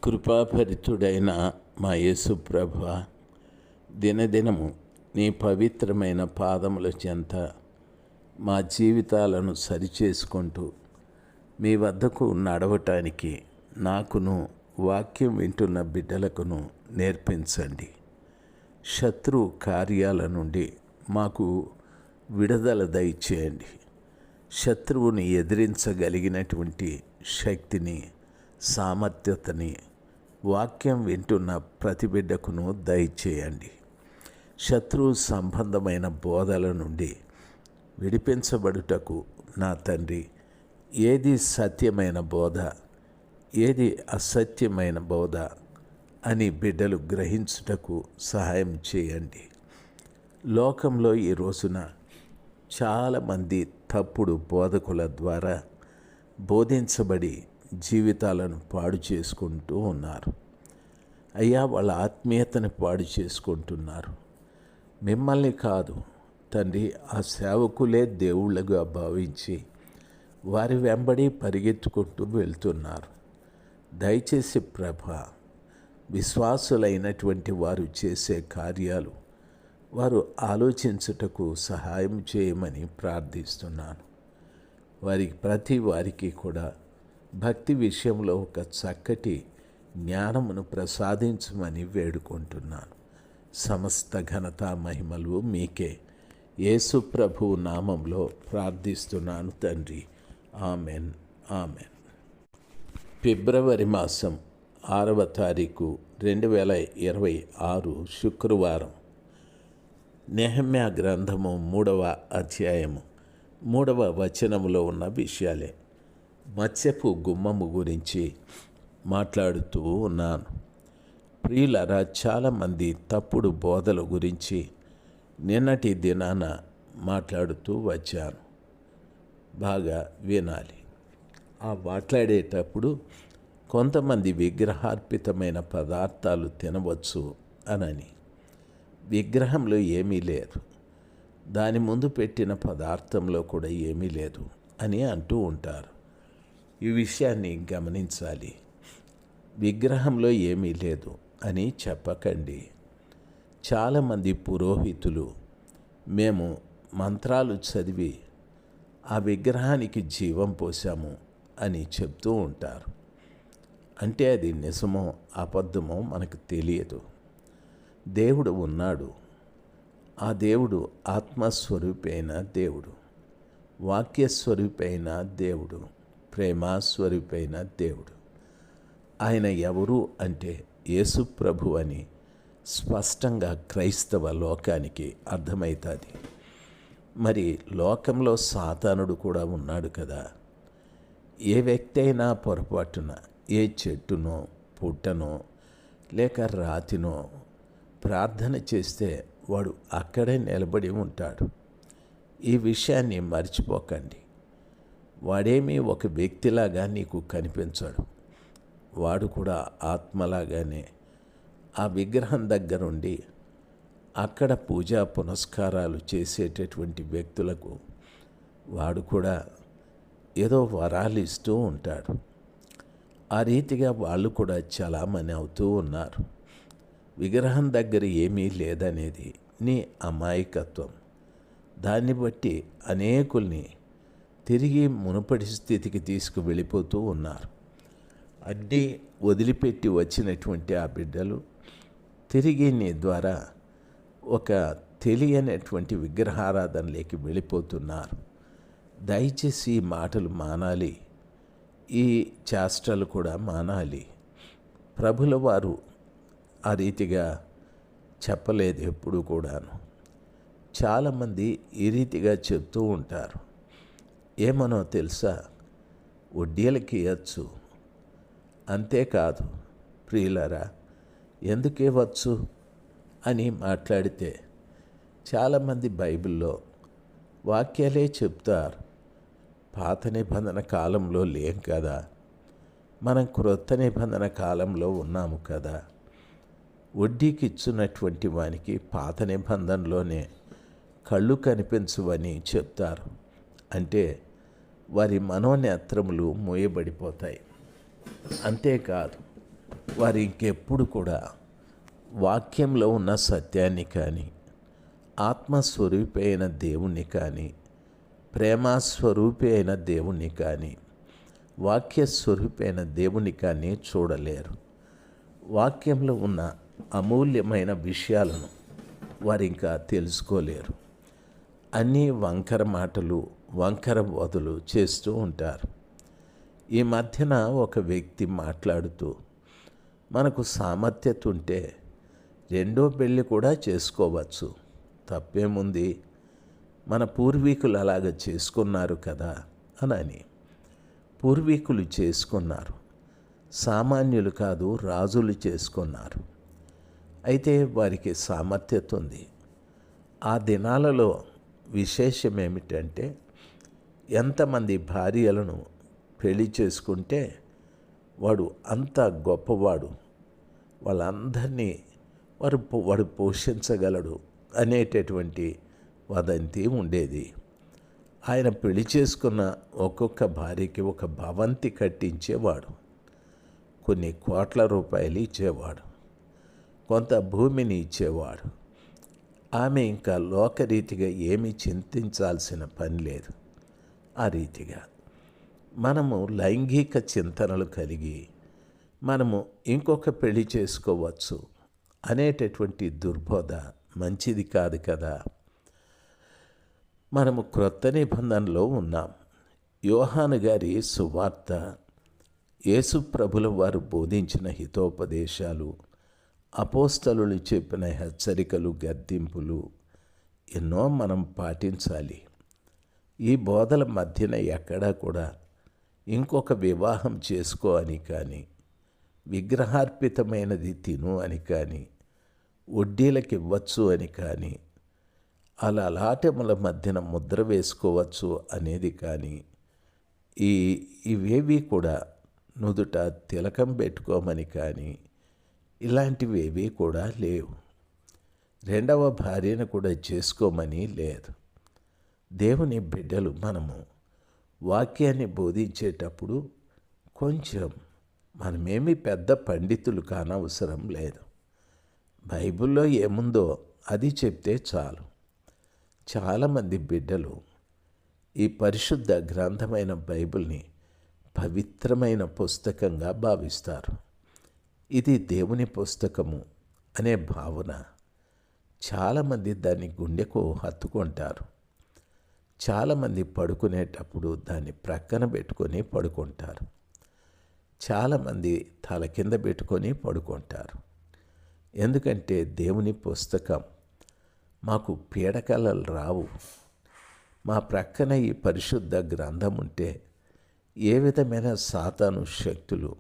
కృపాభరితుడైన మా యేసు ప్రభువా, దినదినము నీ పవిత్రమైన పాదముల చెంత మా జీవితాలను సరిచేసుకుంటూ మీ వద్దకు నడవటానికి నాకును వాక్యం వింటున్న బిడ్డలకును నేర్పించండి. శత్రు కార్యాల నుండి మాకు విడుదల దయచేయండి. శత్రువుని ఎదిరించగలిగినటువంటి శక్తిని, సామర్థ్యతని వాక్యం వింటున్న ప్రతి బిడ్డకును దయచేయండి. శత్రువు సంబంధమైన బోధల నుండి విడిపించబడుటకు నా తండ్రి, ఏది సత్యమైన బోధ, ఏది అసత్యమైన బోధ అని బిడ్డలు గ్రహించుటకు సహాయం చేయండి. లోకంలో ఈ రోజున చాలామంది తప్పుడు బోధకుల ద్వారా బోధించబడి జీవితాలను పాడు చేసుకుంటూ ఉన్నారు. అయ్యా, వాళ్ళ ఆత్మీయతను పాడు చేసుకుంటున్నారు. మిమ్మల్ని కాదు తండ్రి, ఆ సేవకులే దేవుళ్ళుగా భావించి వారి వెంబడి పరిగెత్తుకుంటూ వెళ్తున్నారు. దయచేసి ప్రభా, విశ్వాసులైనటువంటి వారు చేసే కార్యాలు వారు ఆలోచించుటకు సహాయం చేయమని ప్రార్థిస్తున్నాను. ప్రతి వారికి కూడా భక్తి విషయంలో ఒక చక్కటి జ్ఞానమును ప్రసాదించమని వేడుకుంటున్నాను. సమస్త ఘనత మహిమలు మీకే. యేసు ప్రభువు నామంలో ప్రార్థిస్తున్నాను తండ్రి. Amen, amen. ఫిబ్రవరి మాసం 6వ తారీఖు 2026 శుక్రవారం. నెహెమ్యా గ్రంథము 3వ అధ్యాయము 3వ వచనములో ఉన్న విషయాలే. మత్స్యపు గుమ్మము గురించి మాట్లాడుతూ ఉన్నాను. ప్రియులారా, చాలామంది తప్పుడు బోధల గురించి నిన్నటి దినాన మాట్లాడుతూ వచ్చాను. బాగా వినాలి. ఆ మాట్లాడేటప్పుడు కొంతమంది విగ్రహార్పితమైన పదార్థాలు తినవచ్చు అనని, విగ్రహంలో ఏమీ లేదు, దాని ముందు పెట్టిన పదార్థంలో కూడా ఏమీ లేదు అని అంటూ ఉంటారు. ఈ విషయాన్ని గమనించాలి. విగ్రహంలో ఏమీ లేదు అని చెప్పకండి. చాలామంది పురోహితులు మేము మంత్రాలు చదివి ఆ విగ్రహానికి జీవం పోసాము అని చెప్తూ ఉంటారు. అంటే అది నిజమో అబద్ధమో మనకు తెలియదు. దేవుడు ఉన్నాడు. ఆ దేవుడు ఆత్మస్వరూపైన దేవుడు, వాక్యస్వరూపైన దేవుడు, ప్రేమస్వరూపైన దేవుడు. ఆయన ఎవరు అంటే యేసు ప్రభు అని స్పష్టంగా క్రైస్తవ లోకానికి అర్థమవుతుంది. మరి లోకంలో సాతానుడు కూడా ఉన్నాడు కదా. ఏ వ్యక్తి అయినా పొరపాటున ఏ చెట్టునో పుట్టనో లేక రాతినో ప్రార్థన చేస్తే వాడు అక్కడే నిలబడి ఉంటాడు. ఈ విషయాన్ని మర్చిపోకండి. వాడేమీ ఒక వ్యక్తిలాగా నీకు కనిపించాడు. వాడు కూడా ఆత్మలాగానే ఆ విగ్రహం దగ్గరుండి అక్కడ పూజా పునస్కారాలు చేసేటటువంటి వ్యక్తులకు వాడు కూడా ఏదో వరాలు ఇస్తూ ఉంటాడు. ఆ రీతిగా వాళ్ళు కూడా చలామణి అవుతూ ఉన్నారు. విగ్రహం దగ్గర ఏమీ లేదనేది నీ అమాయకత్వం. దాన్ని బట్టి అనేకుల్ని తిరిగి మునుపటి స్థితికి తీసుకువెళ్ళిపోతూ ఉన్నారు. అన్నీ వదిలిపెట్టి వచ్చినటువంటి ఆ బిడ్డలు తిరిగి నీ ద్వారా ఒక తెలియనటువంటి విగ్రహారాధనలోకి వెళ్ళిపోతున్నారు. దయచేసి ఈ మాటలు మానాలి. ఈ చేష్టలు కూడా మానాలి. ప్రభుల వారు ఆ రీతిగా చెప్పలేదు ఎప్పుడు కూడాను. చాలామంది ఈ రీతిగా చెప్తూ ఉంటారు. ఏమనో తెలుసా, వడ్డీలకి ఇవ్వచ్చు. అంతేకాదు ప్రియులరా, ఎందుకు ఇవ్వచ్చు అని మాట్లాడితే చాలామంది బైబిల్లో వాక్యాలే చెప్తారు. పాత నిబంధన కాలంలో లేం కదా, మనం క్రొత్త నిబంధన కాలంలో ఉన్నాము కదా. వడ్డీకి ఇచ్చినటువంటి వానికి పాత నిబంధనలోనే కళ్ళు కనిపించవని చెప్తారు. అంటే వారి మనోనేత్రములు మూయబడిపోతాయి. అంతేకాదు, వారు ఇంకెప్పుడు కూడా వాక్యంలో ఉన్న సత్యాన్ని కానీ, ఆత్మస్వరూపి అయిన దేవుణ్ణి కానీ, ప్రేమస్వరూపి అయిన దేవుణ్ణి కానీ, వాక్యస్వరూపి అయిన దేవుణ్ణి కానీ చూడలేరు. వాక్యంలో ఉన్న అమూల్యమైన విషయాలను వారు ఇంకా తెలుసుకోలేరు. అన్నీ వంకర మాటలు, వంకర బోధలు చేస్తూ ఉంటారు. ఈ మధ్యన ఒక వ్యక్తి మాట్లాడుతూ, మనకు సామర్థ్యత ఉంటే రెండో పెళ్ళి కూడా చేసుకోవచ్చు, తప్పేముంది, మన పూర్వీకులు అలాగ చేసుకున్నారు కదా అని. పూర్వీకులు చేసుకున్నారు, సామాన్యులు కాదు, రాజులు చేసుకున్నారు. అయితే వారికి సామర్థ్యత ఉంది. ఆ దినాలలో విశేషం ఏమిటంటే, ఎంతమంది భార్యలను పెళ్లి చేసుకుంటే వాడు అంత గొప్పవాడు, వాళ్ళందరినీ వాడు పోషించగలడు అనేటటువంటి వదంతి ఉండేది. ఆయన పెళ్లి చేసుకున్న ఒక్కొక్క భార్యకి ఒక భవంతి కట్టించేవాడు, కొన్ని కోట్ల రూపాయలు ఇచ్చేవాడు, కొంత భూమిని ఇచ్చేవాడు. ఆమె ఇంకా లోకరీతిగా ఏమీ చింతించాల్సిన పని లేదు. ఆ రీతిగా మనము లైంగిక చింతనలు కలిగి మనము ఇంకొక పెళ్లి చేసుకోవచ్చు అనేటటువంటి దుర్బోధ మంచిది కాదు కదా. మనము క్రొత్త నిబంధనలో ఉన్నాం. యోహాను గారి సువార్త, యేసు ప్రభుల వారు బోధించిన హితోపదేశాలు, అపోస్తలులు చెప్పిన హెచ్చరికలు, గద్దింపులు ఎన్నో మనం పాటించాలి. ఈ బోధల మధ్యన ఎక్కడా కూడా ఇంకొక వివాహం చేసుకో అని కానీ, విగ్రహార్పితమైనది తిను అని కానీ, వడ్డీలకు ఇవ్వచ్చు అని కానీ, అలాటముల మధ్యన ముద్ర వేసుకోవచ్చు అనేది కానీ, ఇవేవి కూడా నుదుట తిలకం పెట్టుకోమని కానీ, ఇలాంటివేవీ కూడా లేవు. రెండవ భార్యను కూడా చేసుకోమని లేదు. దేవుని బిడ్డలు మనము వాక్యాన్ని బోధించేటప్పుడు కొంచెం మనమేమి పెద్ద పండితులు కానవసరం లేదు. బైబిల్లో ఏముందో అది చెప్తే చాలు. చాలామంది బిడ్డలు ఈ పరిశుద్ధ గ్రంథమైన బైబిల్ని పవిత్రమైన పుస్తకంగా భావిస్తారు. ఇది దేవుని పుస్తకము అనే భావన చాలామంది దాన్ని గుండెకు హత్తుకుంటారు. చాలామంది పడుకునేటప్పుడు దాన్ని ప్రక్కన పెట్టుకొని పడుకుంటారు. చాలామంది తల కింద పెట్టుకొని పడుకుంటారు. ఎందుకంటే దేవుని పుస్తకం మాకు పీడకలలు రావు. మా ప్రక్కన ఈ పరిశుద్ధ గ్రంథం ఉంటే ఏ విధమైన సాతాను శక్తులు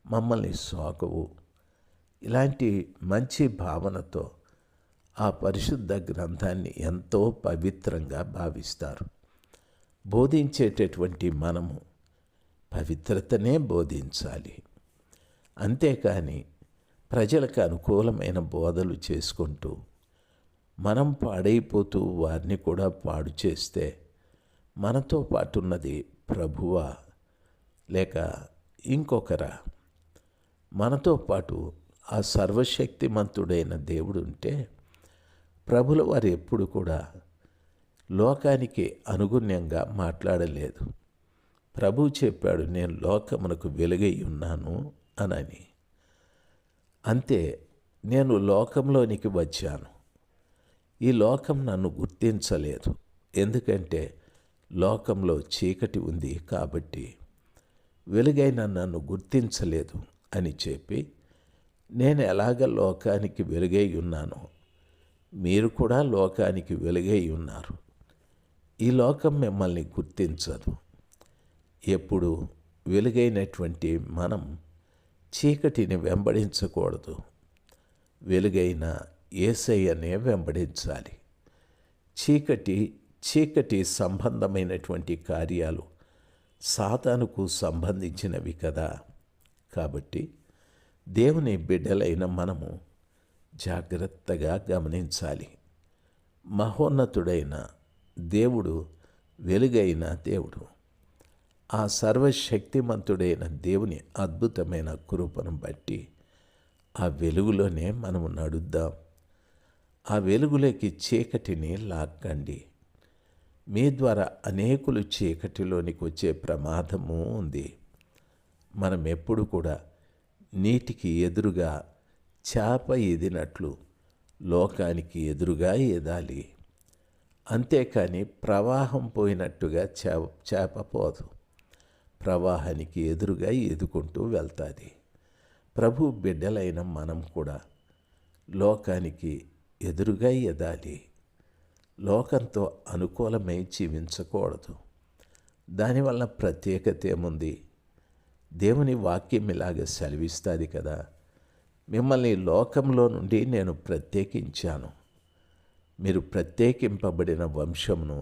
మమ్మల్ని సోకవు. ఇలాంటి మంచి భావనతో ఆ పరిశుద్ధ గ్రంథాన్ని ఎంతో పవిత్రంగా భావిస్తారు. బోధించేటటువంటి మనము పవిత్రతనే బోధించాలి. అంతేకాని ప్రజలకు అనుకూలమైన బోధలు చేసుకుంటూ మనం పాడైపోతూ వారిని కూడా పాడు చేస్తే మనతో పాటున్నది ప్రభువా లేక ఇంకొకరా? మనతో పాటు ఆ సర్వశక్తిమంతుడైన దేవుడు ఉంటే, ప్రభుల వారు ఎప్పుడు కూడా లోకానికి అనుగుణ్యంగా మాట్లాడలేదు. ప్రభు చెప్పాడు, నేను లోకమునకు వెలుగై ఉన్నాను అని. అంతే, నేను లోకంలోనికి వచ్చాను. ఈ లోకం నన్ను గుర్తించలేదు, ఎందుకంటే లోకంలో చీకటి ఉంది కాబట్టి. వెలుగైన నన్ను గుర్తించలేదు అని చెప్పి, నేను ఎలాగ లోకానికి వెలుగై ఉన్నానో మీరు కూడా లోకానికి వెలుగై ఉన్నారు. ఈ లోకం మిమ్మల్ని గుర్తించదు. ఎప్పుడు వెలుగైనటువంటి మనం చీకటిని వెంబడించకూడదు. వెలుగైన యేసయ్యనే వెంబడించాలి. చీకటి సంబంధమైనటువంటి కార్యాలు సాతానుకు సంబంధించినవి కదా. కాబట్టి దేవుని బిడ్డలైన మనము జాగ్రత్తగా గమనించాలి. మహోన్నతుడైన దేవుడు వెలుగైన దేవుడు. ఆ సర్వశక్తిమంతుడైన దేవుని అద్భుతమైన కృపను బట్టి ఆ వెలుగులోనే మనము నడుద్దాం. ఆ వెలుగులోకి చీకటిని లాక్కండి. మీ ద్వారా అనేకులు చీకటిలోనికి వచ్చే ప్రమాదము ఉంది. మనం ఎప్పుడు కూడా నీటికి ఎదురుగా చేప ఎదినట్లు లోకానికి ఎదురుగా ఎదాలి. అంతేకాని ప్రవాహం పోయినట్టుగా చేప పోదు. ప్రవాహానికి ఎదురుగా ఎదుకుంటూ వెళ్తుంది. ప్రభు బిడ్డలైన మనం కూడా లోకానికి ఎదురుగా ఎదాలి. లోకంతో అనుకూలమై జీవించకూడదు. దానివల్ల ప్రత్యేకత ఏముంది? దేవుని వాక్యం ఇలాగ సెలవిస్తుంది కదా, మిమ్మల్ని లోకంలో నుండి నేను ప్రత్యేకించాను, మీరు ప్రత్యేకింపబడిన వంశమును,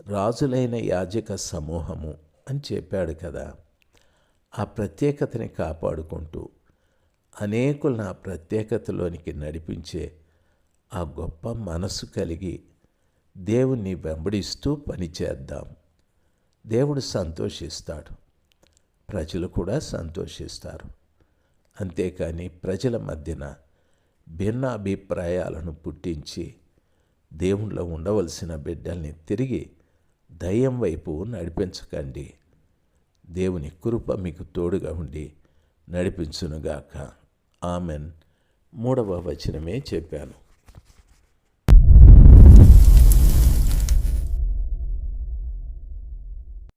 రాజులైన యాజక సమూహము అని చెప్పాడు కదా. ఆ ప్రత్యేకతని కాపాడుకుంటూ అనేకులు నా ప్రత్యేకతలోనికి నడిపించే ఆ గొప్ప మనసు కలిగి దేవుణ్ణి వెంబడిస్తూ పనిచేద్దాం. దేవుడు సంతోషిస్తాడు, ప్రజలు కూడా సంతోషిస్తారు. అంతేకాని ప్రజల మధ్యన భిన్నాభిప్రాయాలను పుట్టించి దేవునిలో ఉండవలసిన బిడ్డల్ని తిరిగి దయ్యం వైపు నడిపించకండి. దేవుని కృప మీకు తోడుగా ఉండి నడిపించునుగాక. ఆమెన్. 3వ వచనమే చెప్పాను.